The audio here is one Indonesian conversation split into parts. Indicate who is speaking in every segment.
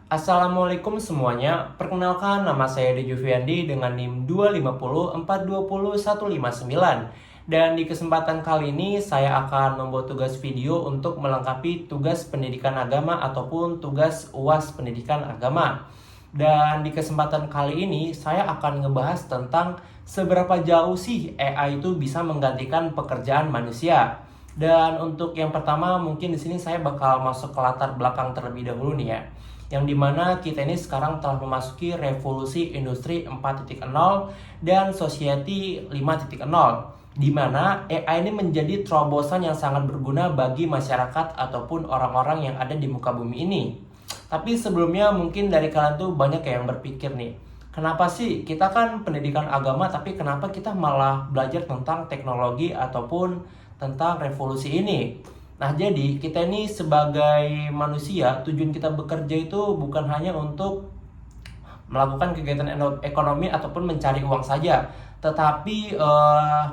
Speaker 1: Assalamualaikum semuanya, perkenalkan nama saya Dejo Fiandi dengan NIM 250420159. Dan di kesempatan kali ini saya akan membuat tugas video untuk melengkapi tugas pendidikan agama ataupun tugas UAS pendidikan agama. Dan di kesempatan kali ini saya akan ngebahas tentang seberapa jauh sih AI itu bisa menggantikan pekerjaan manusia. Dan untuk yang pertama mungkin di sini saya bakal masuk ke latar belakang terlebih dahulu nih ya. Yang dimana kita ini sekarang telah memasuki revolusi industri 4.0 dan society 5.0, di mana AI ini menjadi terobosan yang sangat berguna bagi masyarakat ataupun orang-orang yang ada di muka bumi ini. Tapi sebelumnya mungkin dari kalian tuh banyak yang berpikir nih, kenapa sih kita kan pendidikan agama tapi kenapa kita malah belajar tentang teknologi ataupun tentang revolusi ini? Nah, jadi kita ini sebagai manusia, tujuan kita bekerja itu bukan hanya untuk melakukan kegiatan ekonomi ataupun mencari uang saja, tetapi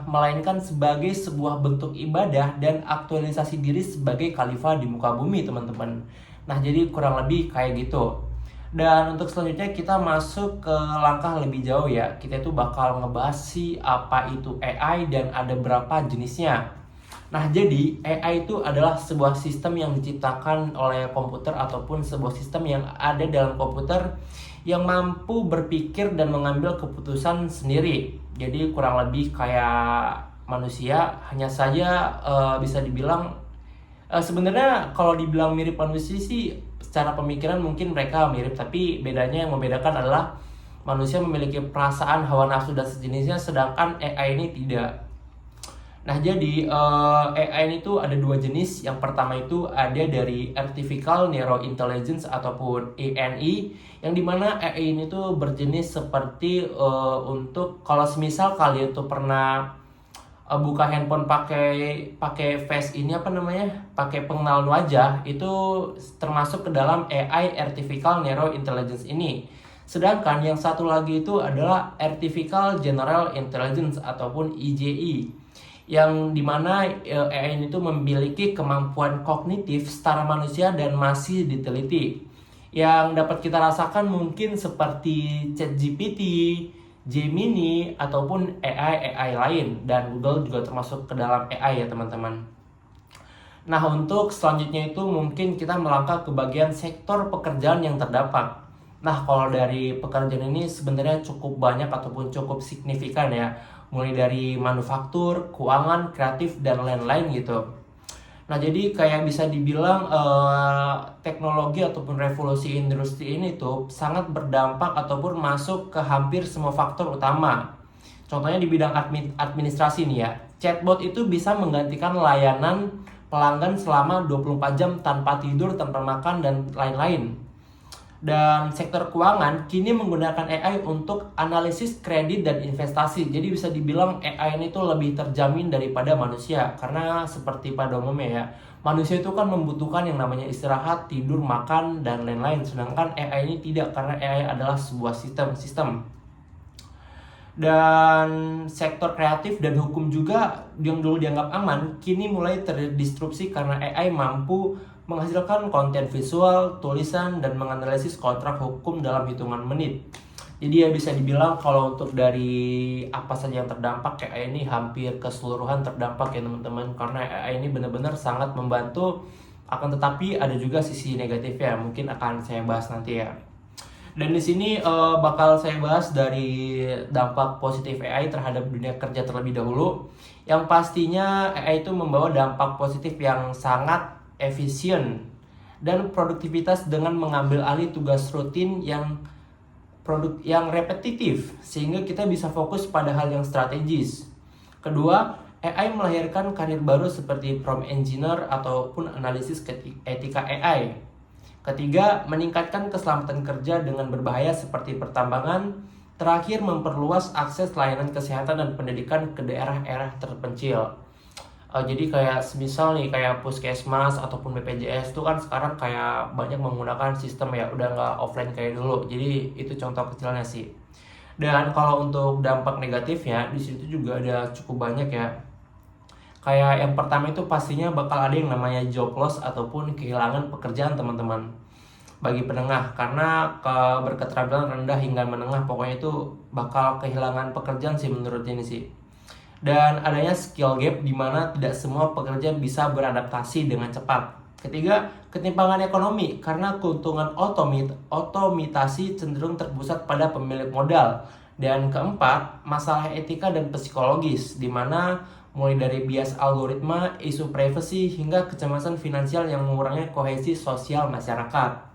Speaker 1: melainkan sebagai sebuah bentuk ibadah dan aktualisasi diri sebagai khalifah di muka bumi, teman-teman. Nah, jadi kurang lebih kayak gitu. Dan untuk selanjutnya kita masuk ke langkah lebih jauh ya. Kita itu bakal ngebahas sih apa itu AI dan ada berapa jenisnya. Nah, jadi AI itu adalah sebuah sistem yang diciptakan oleh komputer ataupun sebuah sistem yang ada dalam komputer yang mampu berpikir dan mengambil keputusan sendiri. Jadi kurang lebih kayak manusia, hanya saja bisa dibilang sebenarnya kalau dibilang mirip manusia sih secara pemikiran mungkin mereka mirip, tapi bedanya yang membedakan adalah manusia memiliki perasaan, hawa nafsu dan sejenisnya, sedangkan AI ini tidak. Nah, jadi AI ini tuh ada dua jenis. Yang pertama itu ada dari Artificial Narrow Intelligence ataupun ANI, yang dimana AI ini tuh berjenis seperti untuk kalau semisal kalian tuh pernah buka handphone pakai pakai face ini apa namanya, pakai pengenalan wajah, itu termasuk ke dalam AI Artificial Narrow Intelligence ini. Sedangkan yang satu lagi itu adalah Artificial General Intelligence ataupun EJI, yang dimana AI ini tuh memiliki kemampuan kognitif setara manusia dan masih diteliti. Yang dapat kita rasakan mungkin seperti ChatGPT, Gemini, ataupun AI lain, dan Google juga termasuk ke dalam AI ya teman-teman. Nah, untuk selanjutnya itu mungkin kita melangkah ke bagian sektor pekerjaan yang terdampak. Nah, kalau dari pekerjaan ini sebenarnya cukup banyak ataupun cukup signifikan ya. Mulai dari manufaktur, keuangan, kreatif, dan lain-lain gitu. Nah, jadi kayak bisa dibilang teknologi ataupun revolusi industri ini tuh sangat berdampak ataupun masuk ke hampir semua faktor utama. Contohnya di bidang administrasi nih ya. Chatbot itu bisa menggantikan layanan pelanggan selama 24 jam tanpa tidur, tanpa makan, dan lain-lain. Dan sektor keuangan kini menggunakan AI untuk analisis kredit dan investasi. Jadi bisa dibilang AI ini tuh lebih terjamin daripada manusia. Karena seperti pada umumnya ya, manusia itu kan membutuhkan yang namanya istirahat, tidur, makan, dan lain-lain. Sedangkan AI ini tidak, karena AI adalah sebuah sistem. Dan sektor kreatif dan hukum juga yang dulu dianggap aman, kini mulai terdisrupsi karena AI mampu menghasilkan konten visual, tulisan, dan menganalisis kontrak hukum dalam hitungan menit. Jadi ya bisa dibilang kalau untuk dari apa saja yang terdampak, AI ini hampir keseluruhan terdampak ya teman-teman. Karena AI ini benar-benar sangat membantu, akan tetapi ada juga sisi negatifnya, mungkin akan saya bahas nanti ya. Dan di sini bakal saya bahas dari dampak positif AI terhadap dunia kerja terlebih dahulu. Yang pastinya AI itu membawa dampak positif yang sangat efisien dan produktivitas dengan mengambil alih tugas rutin yang repetitif, sehingga kita bisa fokus pada hal yang strategis. Kedua, AI melahirkan karir baru seperti prompt engineer ataupun analisis etika AI. Ketiga, meningkatkan keselamatan kerja dengan berbahaya seperti pertambangan. Terakhir, memperluas akses layanan kesehatan dan pendidikan ke daerah-daerah terpencil. Jadi kayak semisal nih kayak puskesmas ataupun BPJS itu kan sekarang kayak banyak menggunakan sistem ya, udah nggak offline kayak dulu. Jadi itu contoh kecilnya sih. Dan kalau untuk dampak negatifnya di situ juga ada cukup banyak ya. Kayak yang pertama itu pastinya bakal ada yang namanya job loss ataupun kehilangan pekerjaan teman-teman. bagi penengah, karena berketerampilan rendah hingga menengah pokoknya itu bakal kehilangan pekerjaan sih menurut ini sih. Dan adanya skill gap di mana tidak semua pekerja bisa beradaptasi dengan cepat. Ketiga, ketimpangan ekonomi karena keuntungan otomitasi cenderung terpusat pada pemilik modal. Dan keempat, masalah etika dan psikologis di mana mulai dari bias algoritma, isu privacy, hingga kecemasan finansial yang mengurangi kohesi sosial masyarakat.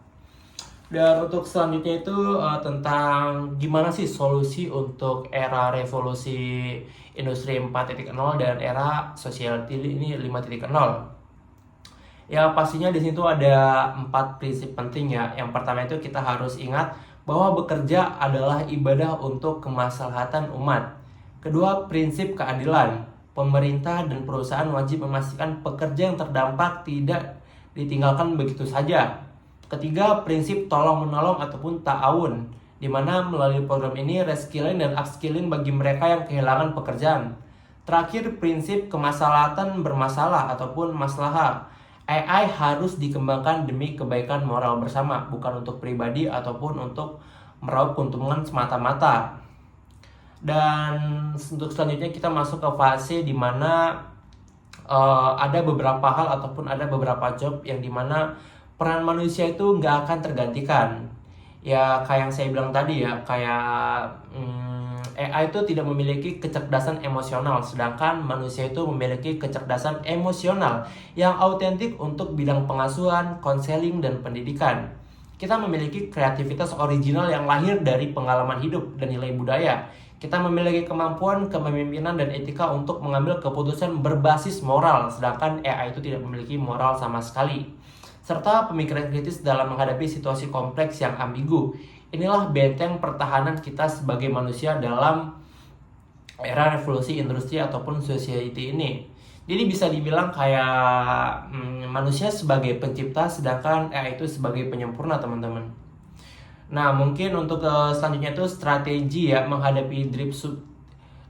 Speaker 1: Dan untuk selanjutnya itu tentang gimana sih solusi untuk era revolusi industri 4.0 dan era society ini 5.0. Ya pastinya di situ ada 4 prinsip penting ya. Yang pertama itu kita harus ingat bahwa bekerja adalah ibadah untuk kemaslahatan umat. Kedua, prinsip keadilan. Pemerintah dan perusahaan wajib memastikan pekerja yang terdampak tidak ditinggalkan begitu saja. Ketiga, prinsip tolong-menolong ataupun ta'awun, di mana melalui program ini reskilling dan upskilling bagi mereka yang kehilangan pekerjaan. Terakhir, prinsip kemaslahatan bermasalah ataupun maslahah. AI harus dikembangkan demi kebaikan moral bersama, bukan untuk pribadi ataupun untuk meraup keuntungan semata-mata. Dan untuk selanjutnya kita masuk ke fase di mana ada beberapa hal ataupun ada beberapa job yang dimana peran manusia itu nggak akan tergantikan. Ya kayak yang saya bilang tadi ya, kayak AI itu tidak memiliki kecerdasan emosional, sedangkan manusia itu memiliki kecerdasan emosional yang autentik untuk bidang pengasuhan, konseling, dan pendidikan. Kita memiliki kreativitas original yang lahir dari pengalaman hidup dan nilai budaya. Kita memiliki kemampuan kepemimpinan dan etika untuk mengambil keputusan berbasis moral, sedangkan AI itu tidak memiliki moral sama sekali. Serta pemikiran kritis dalam menghadapi situasi kompleks yang ambigu. Inilah benteng pertahanan kita sebagai manusia dalam era revolusi industri ataupun society ini. Jadi bisa dibilang kayak manusia sebagai pencipta, sedangkan AI itu sebagai penyempurna, teman-teman. Nah, mungkin untuk selanjutnya itu strategi ya menghadapi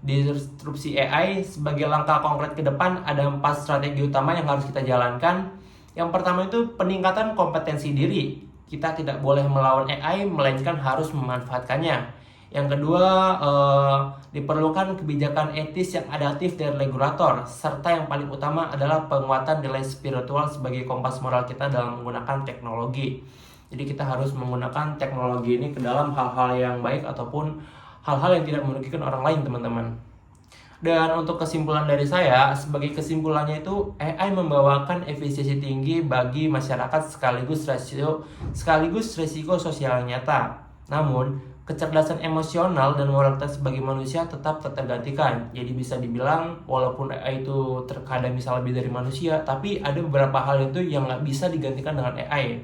Speaker 1: disrupsi AI. Sebagai langkah konkret ke depan ada 4 strategi utama yang harus kita jalankan. Yang pertama itu peningkatan kompetensi diri. Kita tidak boleh melawan AI, melainkan harus memanfaatkannya. Yang kedua, diperlukan kebijakan etis yang adaptif dari regulator. Serta yang paling utama adalah penguatan nilai spiritual sebagai kompas moral kita dalam menggunakan teknologi. Jadi kita harus menggunakan teknologi ini ke dalam hal-hal yang baik ataupun hal-hal yang tidak merugikan orang lain, teman-teman. Dan untuk kesimpulan dari saya, sebagai kesimpulannya itu AI membawakan efisiensi tinggi bagi masyarakat sekaligus resiko sosial nyata. Namun, kecerdasan emosional dan moralitas sebagai manusia tetap tergantikan. Jadi bisa dibilang walaupun AI itu terkadang bisa lebih dari manusia, tapi ada beberapa hal itu yang nggak bisa digantikan dengan AI.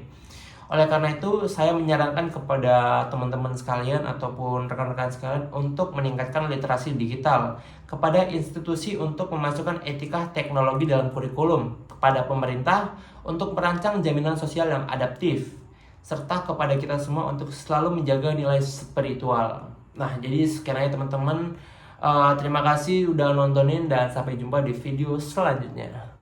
Speaker 1: Oleh karena itu, saya menyarankan kepada teman-teman sekalian ataupun rekan-rekan sekalian untuk meningkatkan literasi digital, kepada institusi untuk memasukkan etika teknologi dalam kurikulum, kepada pemerintah untuk merancang jaminan sosial yang adaptif, serta kepada kita semua untuk selalu menjaga nilai spiritual. Nah, jadi sekian aja teman-teman. Terima kasih udah nontonin dan sampai jumpa di video selanjutnya.